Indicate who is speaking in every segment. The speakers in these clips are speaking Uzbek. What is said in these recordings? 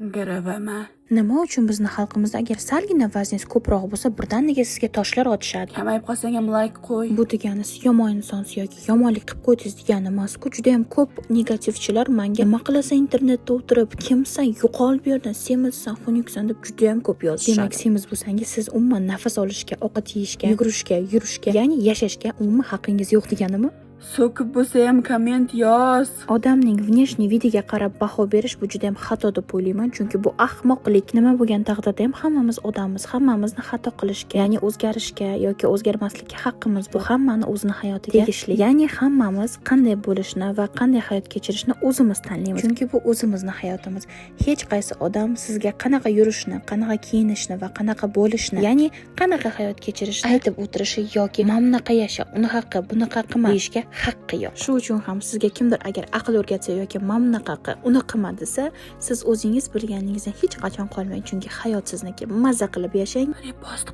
Speaker 1: Gravama.
Speaker 2: Nima uchun bizni xalqimizda agar salgina vazningiz ko'proq bo'lsa, birdaniga sizga toshlar otishadi?
Speaker 1: Kamayib qolsang ham like qo'y.
Speaker 2: Bu degani siz yomon insonsiz yoki yomonlik qilib qo'ydingiz degani emas-ku. Juda ham ko'p negativchilar menga nima qilasan internetda o'tirib, kimsan, yo'qol bu yerdan, semizsan, xunuksan deb juda ham ko'p yozishadi. Demak, semiz bo'lsangiz, siz umuman nafas olishga, ovqat yeyishga, yugurishga, ya'ni yashashga umuman haqqingiz yo'q deganimi?
Speaker 1: So'kib bo'lsa ham komment yoz.
Speaker 2: Odamning внешний vidiga qarab baho berish bu juda ham xato deb o'ylayman, chunki bu ahmoqlik. Nima bo'lgan taqdirda ham hammamiz odammiz, hammamizni xato qilishga, ya'ni o'zgarishga yoki o'zgarmaslikka haqqimiz bu. Hammani o'zini hayotiga tegishli. Ya'ni hammamiz qanday bo'lishni va qanday hayot kechirishni o'zimiz tanlaymiz. Chunki bu o'zimizning hayotimiz. Hech qaysi odam sizga qanaqa yurishni, qanaqa kiyinishni va qanaqa bo'lishni, ya'ni qanaqa hayot kechirishni aytib o'tirishi yoki "Men bunaqa yasha, unaqa, bunaqa qilma" deyishga haqqi yo'q. Shu uchun ham sizga kimdir agar aql o'rgatsa yoki "Men bunaqa qil, uni qilma" desa, siz o'zingiz bilganingizdan hech qachon qolmang, chunki hayot sizniki. Mazza qilib yashang.
Speaker 1: Repost.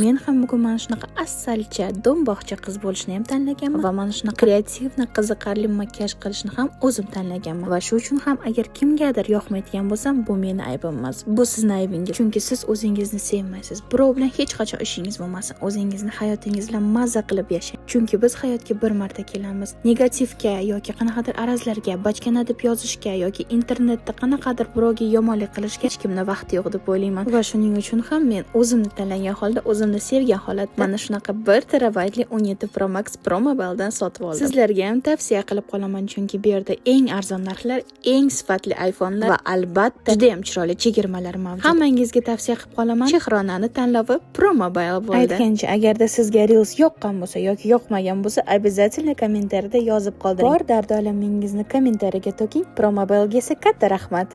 Speaker 2: Men ham bugun mana shunaqa asalcha, do'mboqcha qiz bo'lishni ham tanlaganman va mana shunaqa kreativni, qiziqarli makiyaj qilishni ham o'zim tanlaganman. Va shu uchun ham agar kimgadir yoqmaydigan bo'lsam, bu meni aybim emas. Bu sizning aybingiz. Chunki siz o'zingizni sevmaysiz. Birov bilan hech qachon ishingiz bo'lmasin. O'zingizni hayotingiz bilan mazza qilib yashang. Chunki biz hayotga bir marta kelamiz. Negativga yoki qanaqadir arazlarga, bachkana deb yozishga yoki internetda qanaqadir birovga yomonlik qilishga hech kimning vaqti yo'q deb o'ylayman. Va shuning uchun ham men o'zimni tanlagan holda, o'zimni sevgan holatda mana shunaqa 1 terabaytli 17 Pro Max Pro Mobile'dan sotib oldim. Sizlarga ham tavsiya qilib qolaman, chunki bu yerda eng arzon narxlar, eng sifatli iPhone'lar va albatta juda ham chiroyli chegirmalar mavjud. Hammangizga tavsiya qilib qolaman. Chehronani tanlovi Pro Mobile bo'ldi. Aytgancha, agarda sizga Reels yoqqan bo'lsa yoki yoqmagan bo'lsa, обязательно kommentariyada yozib qoldiring. Bor dard olamingizni kommentariyaga to'king. Pro Mobile'ga esa katta rahmat.